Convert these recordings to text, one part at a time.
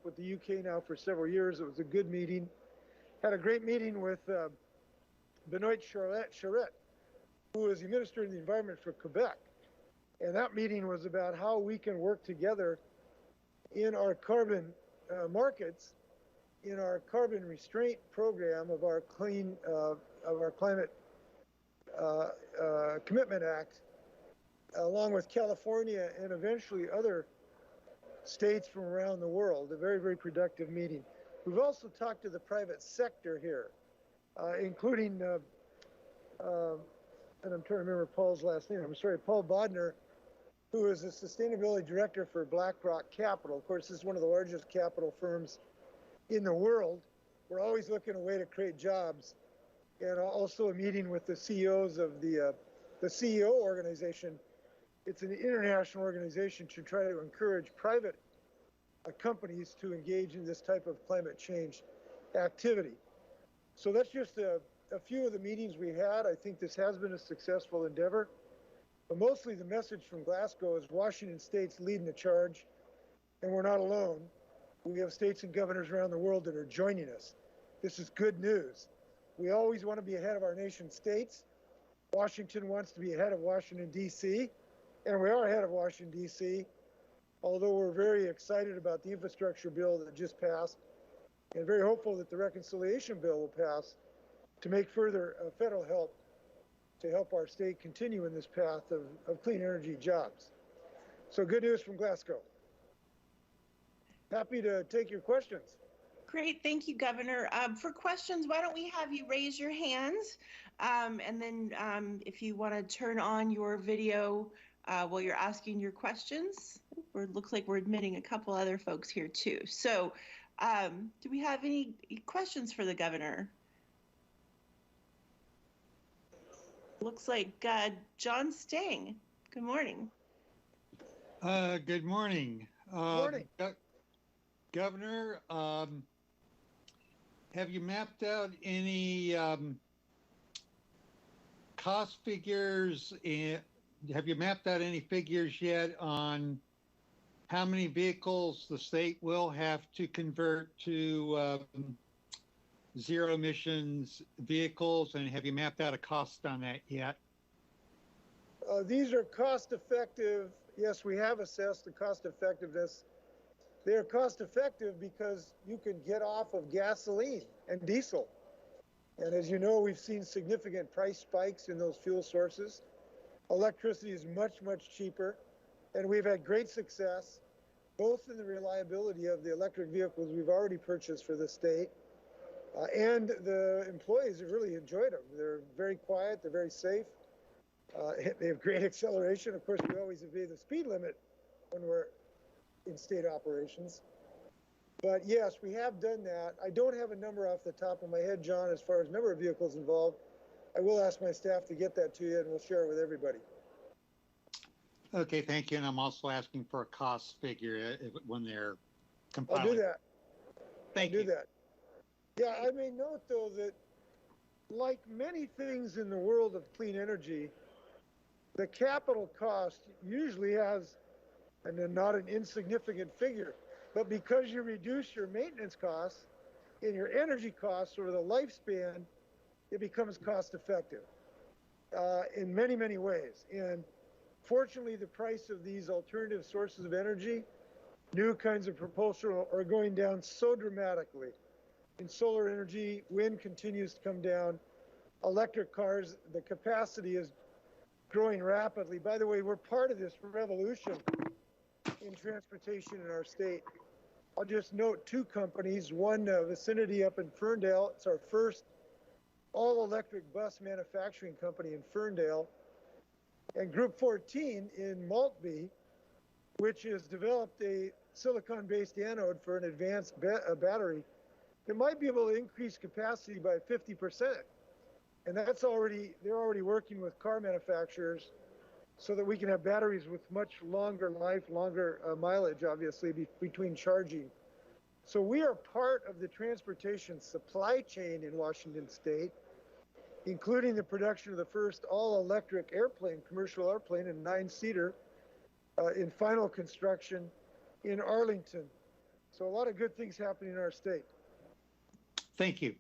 with the UK now for several years. It was a good meeting. Had a great meeting with Benoit Charette, who is the Minister of the Environment for Quebec. And that meeting was about how we can work together in our carbon markets, in our carbon restraint program of our climate commitment act, along with California and eventually other states from around the world. A very, very productive meeting. We've also talked to the private sector here, including, and I'm trying to remember Paul's last name. I'm sorry, Paul Bodner, who is the sustainability director for BlackRock Capital. Of course, this is one of the largest capital firms in the world. We're always looking at a way to create jobs. And also a meeting with the CEOs of the CEO organization. It's an international organization to try to encourage private companies to engage in this type of climate change activity. So that's just a few of the meetings we had. I think this has been a successful endeavor. But mostly the message from Glasgow is Washington State's leading the charge, and we're not alone. We have states and governors around the world that are joining us. This is good news. We always want to be ahead of our nation states. Washington wants to be ahead of Washington, D.C., and we are ahead of Washington, D.C., although we're very excited about the infrastructure bill that just passed and very hopeful that the reconciliation bill will pass to make further federal help to help our state continue in this path of clean energy jobs. So good news from Glasgow. Happy to take your questions. Great, thank you, Governor. For questions, why don't we have you raise your hands, and then if you want to turn on your video while you're asking your questions. Looks like we're admitting a couple other folks here too. So do we have any questions for the Governor? Looks like John Sting. Good morning. Good morning. Morning. Governor, have you mapped out any cost figures? Have you mapped out any figures yet on how many vehicles the state will have to convert to zero emissions vehicles, and have you mapped out a cost on that yet? These are cost effective. Yes, we have assessed the cost effectiveness. They're cost effective because you can get off of gasoline and diesel. And as you know, we've seen significant price spikes in those fuel sources. Electricity is much, much cheaper. And we've had great success, both in the reliability of the electric vehicles we've already purchased for the state, and the employees have really enjoyed them. They're very quiet, they're very safe. They have great acceleration. Of course, we always obey the speed limit when we're in state operations. But yes, we have done that. I don't have a number off the top of my head, John, as far as number of vehicles involved. I will ask my staff to get that to you, and we'll share it with everybody. Okay, thank you. And I'm also asking for a cost figure when they're compiling. I'll do that. Thank you. I'll do that. Yeah, I may note, though, that like many things in the world of clean energy, the capital cost usually has, and then not an insignificant figure, but because you reduce your maintenance costs and your energy costs over the lifespan, it becomes cost effective in many, many ways. And fortunately, the price of these alternative sources of energy, new kinds of propulsion, are going down so dramatically. In solar energy, wind continues to come down. Electric cars, the capacity is growing rapidly. By the way, we're part of this revolution in transportation in our state. I'll just note two companies, one Vicinity up in Ferndale. It's our first all-electric bus manufacturing company in Ferndale. And Group 14 in Maltby, which has developed a silicon-based anode for an advanced battery that might be able to increase capacity by 50%. And they're already working with car manufacturers so that we can have batteries with much longer life, longer mileage, obviously, between charging. So we are part of the transportation supply chain in Washington State, including the production of the first all-electric airplane, commercial airplane, and 9-seater in final construction in Arlington. So a lot of good things happening in our state. Thank you.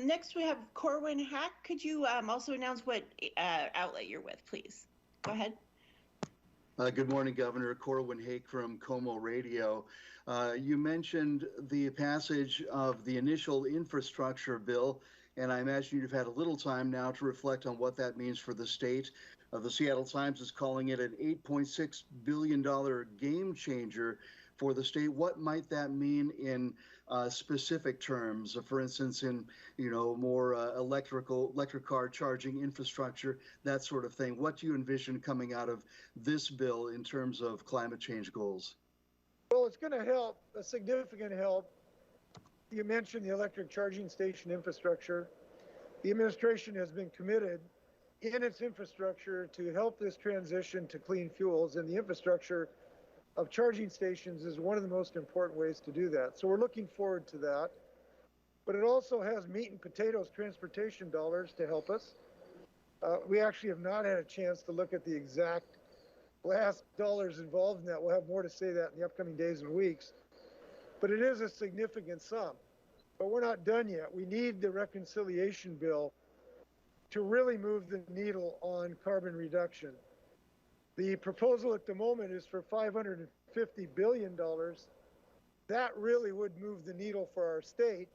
Next, we have Corwin Hack. Could you also announce what outlet you're with, please? Go ahead. Good morning, Governor. Corwin Hake from Como Radio. You mentioned the passage of the initial infrastructure bill, and I imagine you've had a little time now to reflect on what that means for the state. The Seattle Times is calling it an $8.6 billion game changer for the state. What might that mean in specific terms? For instance, in more electric car charging infrastructure, that sort of thing. What do you envision coming out of this bill in terms of climate change goals? Well, it's going to help, a significant help. You mentioned the electric charging station infrastructure. The administration has been committed in its infrastructure to help this transition to clean fuels, and the infrastructure of charging stations is one of the most important ways to do that. So we're looking forward to that. But it also has meat and potatoes transportation dollars to help us. We actually have not had a chance to look at the exact last dollars involved in that. We'll have more to say that in the upcoming days and weeks. But it is a significant sum. But we're not done yet. We need the reconciliation bill to really move the needle on carbon reduction. The proposal at the moment is for $550 billion. That really would move the needle for our state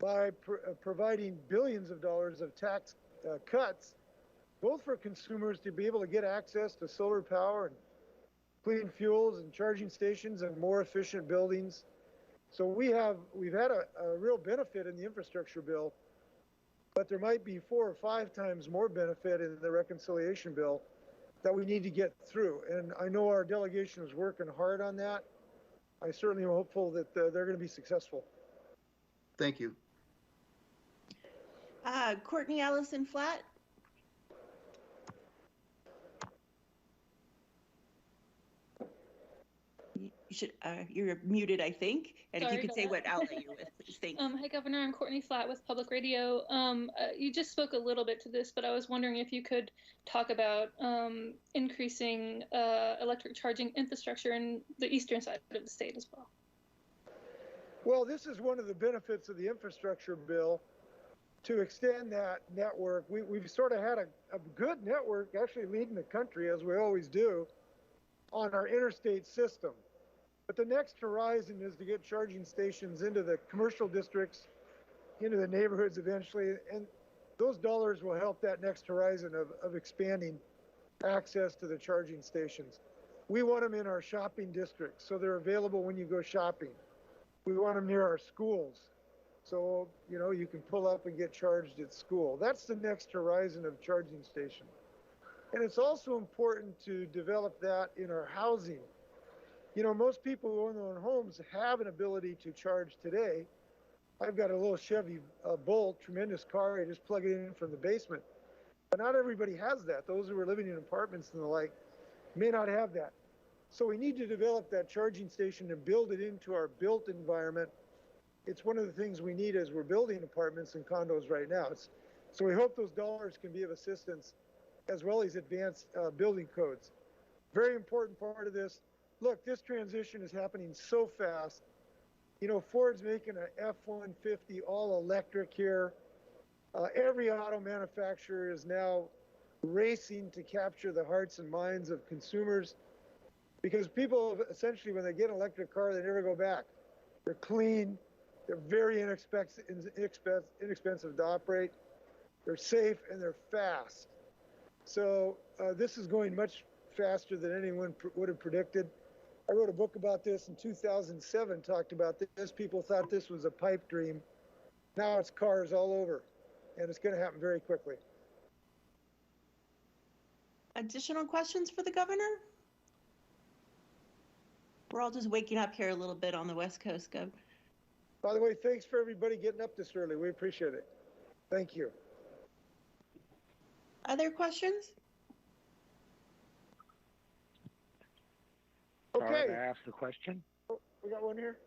by providing billions of dollars of tax cuts, both for consumers to be able to get access to solar power and clean fuels and charging stations and more efficient buildings. So we've had a real benefit in the infrastructure bill, but there might be 4 or 5 times more benefit in the reconciliation bill that we need to get through. And I know our delegation is working hard on that. I certainly am hopeful that they're going to be successful. Thank you. Courtney Allison Flatt. You should, you're muted, I think. And Sorry if you could say what outlet you're with, please. Thank you. Hi, Governor. I'm Courtney Flatt with Public Radio. You just spoke a little bit to this, but I was wondering if you could talk about increasing electric charging infrastructure in the eastern side of the state as well. Well, this is one of the benefits of the infrastructure bill, to extend that network. We've sort of had a good network, actually leading the country, as we always do, on our interstate system. But the next horizon is to get charging stations into the commercial districts, into the neighborhoods eventually, and those dollars will help that next horizon of expanding access to the charging stations. We want them in our shopping districts, so they're available when you go shopping. We want them near our schools, so you can pull up and get charged at school. That's the next horizon of charging station. And it's also important to develop that in our housing. Most people who own their own homes have an ability to charge today. I've got a little Chevy Bolt, tremendous car. I just plug it in from the basement. But not everybody has that. Those who are living in apartments and the like may not have that. So we need to develop that charging station and build it into our built environment. It's one of the things we need as we're building apartments and condos right now. So we hope those dollars can be of assistance, as well as advanced building codes. Very important part of this. Look, this transition is happening so fast. Ford's making an F-150 all electric here. Every auto manufacturer is now racing to capture the hearts and minds of consumers, because people essentially, when they get an electric car, they never go back. They're clean. They're very inexpensive to operate. They're safe and they're fast. So this is going much faster than anyone would have predicted. I wrote a book about this in 2007, talked about this. People thought this was a pipe dream. Now it's cars all over, and it's going to happen very quickly. Additional questions for the governor? We're all just waking up here a little bit on the West Coast, Gov. By the way, thanks for everybody getting up this early. We appreciate it. Thank you. Other questions? Okay. Sorry to ask a question. Oh, we got one here?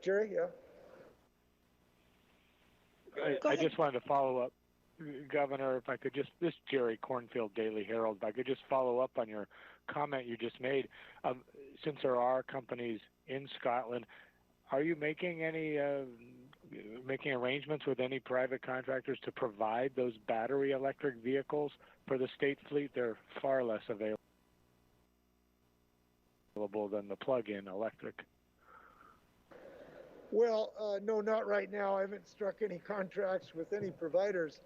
Jerry, yeah. I just wanted to follow up, Governor, if I could just, this Jerry Cornfield Daily Herald, if I could just follow up on your comment you just made. Since there are companies in Scotland. Are you making any making arrangements with any private contractors to provide those battery electric vehicles for the state fleet? They're far less available than the plug-in electric. Well, no, not right now. I haven't struck any contracts with any providers.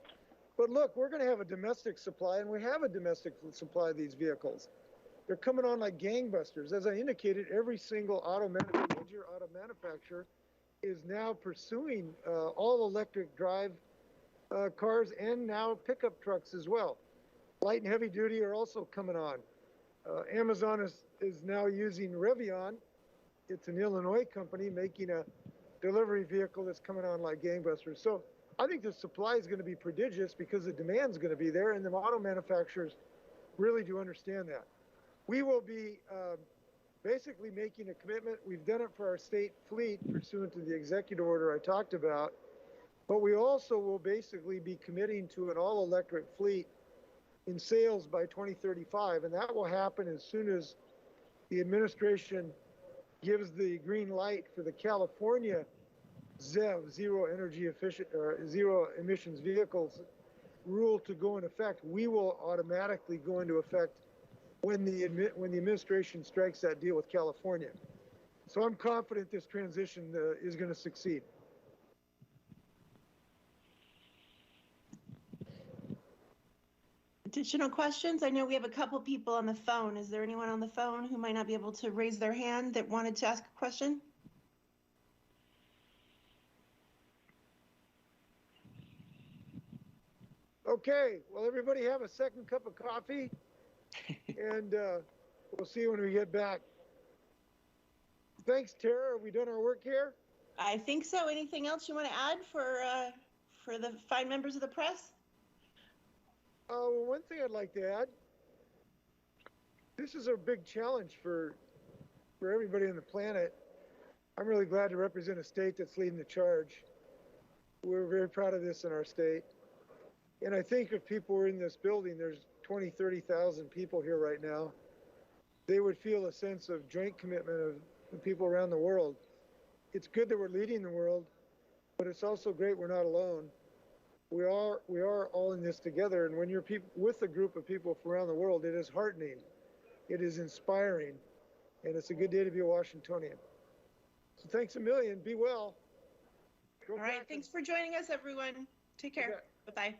But look, we're going to have a domestic supply, and we have a domestic supply of these vehicles. They're coming on like gangbusters. As I indicated, every single major auto manufacturer is now pursuing all electric drive cars and now pickup trucks as well. Light and heavy duty are also coming on. Amazon is now using Revion. It's an Illinois company making a delivery vehicle that's coming on like gangbusters. So I think the supply is going to be prodigious because the demand is going to be there, and the auto manufacturers really do understand that. We will be basically making a commitment. We've done it for our state fleet pursuant to the executive order I talked about, but we also will basically be committing to an all-electric fleet in sales by 2035, and that will happen as soon as the administration gives the green light for the California ZEV, zero energy efficient or zero emissions vehicles rule to go in effect. We will automatically go into effect when the administration strikes that deal with California. So I'm confident this transition is going to succeed. Additional questions? I know we have a couple people on the phone. Is there anyone on the phone who might not be able to raise their hand that wanted to ask a question? Okay, well, everybody have a second cup of coffee, and we'll see you when we get back. Thanks, Tara. Have we done our work here? I think so. Anything else you want to add for the fine members of the press? Well, one thing I'd like to add, this is a big challenge for everybody on the planet. I'm really glad to represent a state that's leading the charge. We're very proud of this in our state. And I think if people were in this building, there's 20, 30,000 people here right now, they would feel a sense of joint commitment of the people around the world. It's good that we're leading the world, but it's also great we're not alone. We are all in this together, and when you're with a group of people from around the world, it is heartening, it is inspiring, and it's a good day to be a Washingtonian. So thanks a million. Be well. All right. Thanks for joining us, everyone. Take care. Bye-bye.